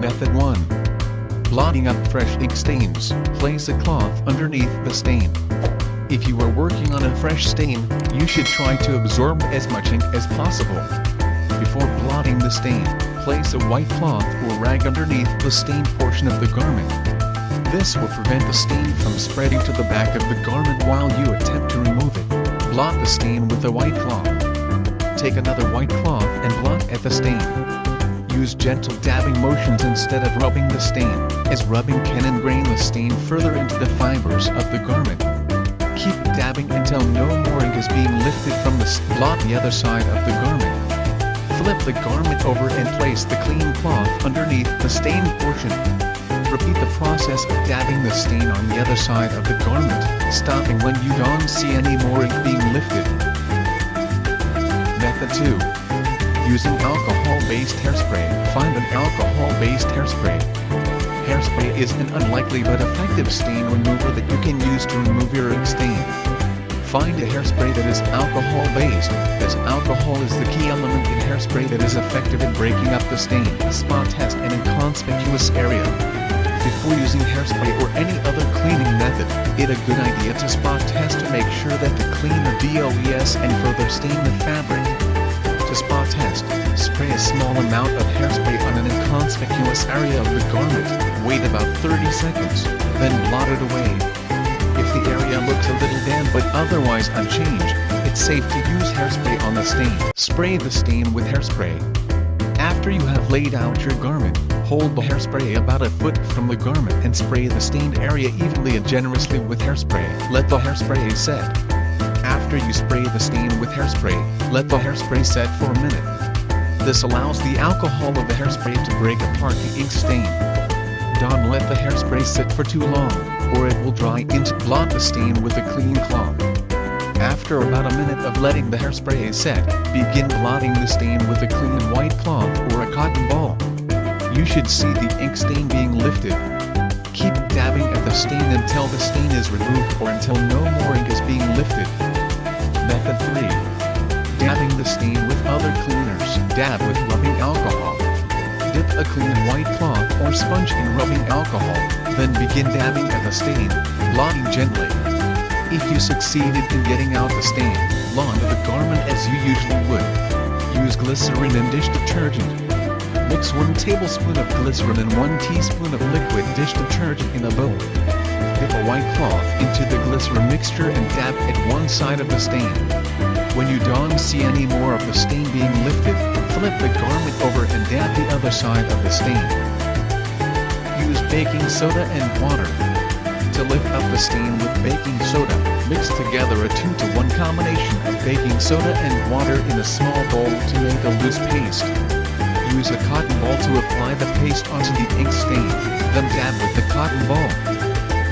Method 1. Blotting up fresh ink stains. Place a cloth underneath the stain. If you are working on a fresh stain, you should try to absorb as much ink as possible. Before blotting the stain, place a white cloth or rag underneath the stained portion of the garment. This will prevent the stain from spreading to the back of the garment while you attempt to remove it. Blot the stain with a white cloth. Take another white cloth and blot at the stain. Use gentle dabbing motions instead of rubbing the stain, as rubbing can ingrain the stain further into the fibers of the garment. Keep dabbing until no more ink is being lifted from the stain. Blot the other side of the garment. Flip the garment over and place the clean cloth underneath the stained portion. Repeat the process of dabbing the stain on the other side of the garment, stopping when you don't see any more ink being lifted. Method 2. Using alcohol-based hairspray. Find an alcohol-based hairspray. Hairspray is an unlikely but effective stain remover that you can use to remove your ink stain. Find a hairspray that is alcohol-based, as alcohol is the key element in hairspray that is effective in breaking up the stain. Spot test an inconspicuous area. Before using hairspray or any other cleaning method, it's a good idea to spot test to make sure that the cleaner does and further stain the fabric. To spot test, spray a small amount of hairspray on an inconspicuous area of the garment, wait about 30 seconds, then blot it away. If the area looks a little damp but otherwise unchanged, it's safe to use hairspray on the stain. Spray the stain with hairspray. After you have laid out your garment, hold the hairspray about a foot from the garment and spray the stained area evenly and generously with hairspray. Let the hairspray set. After you spray the stain with hairspray, let the hairspray set for a minute. This allows the alcohol of the hairspray to break apart the ink stain. Don't let the hairspray sit for too long, or it will dry into. Blot the stain with a clean cloth. After about a minute of letting the hairspray set, begin blotting the stain with a clean white cloth or a cotton ball. You should see the ink stain being lifted. Keep dabbing at the stain until the stain is removed or until no more ink is being lifted. Method 3. Dabbing the stain with other cleaners. Dab with rubbing alcohol. Dip a clean white cloth or sponge in rubbing alcohol, then begin dabbing at the stain, blotting gently. If you succeeded in getting out the stain, launder the garment as you usually would. Use glycerin and dish detergent. Mix 1 tablespoon of glycerin and 1 teaspoon of liquid dish detergent in a bowl. Dip a white cloth into the glycerin mixture and dab at one side of the stain. When you don't see any more of the stain being lifted, flip the garment over and dab the other side of the stain. Use baking soda and water. To lift up the stain with baking soda, mix together a 2-to-1 combination of baking soda and water in a small bowl to make a loose paste. Use a cotton ball to apply the paste onto the ink stain, then dab with the cotton ball.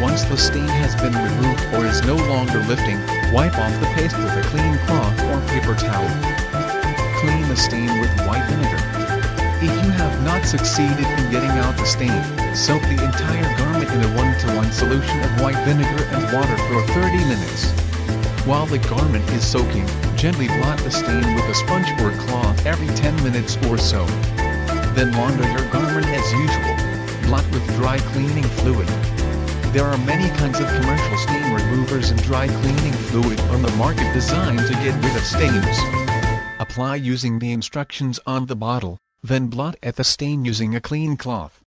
Once the stain has been removed or is no longer lifting, wipe off the paste with a clean cloth or paper towel. Clean the stain with white vinegar. If you have not succeeded in getting out the stain, soak the entire garment in a 1-to-1 solution of white vinegar and water for 30 minutes. While the garment is soaking, gently blot the stain with a sponge or cloth every 10 minutes or so. Then launder your garment as usual. Blot with dry cleaning fluid. There are many kinds of commercial stain removers and dry cleaning fluid on the market designed to get rid of stains. Apply using the instructions on the bottle, then blot at the stain using a clean cloth.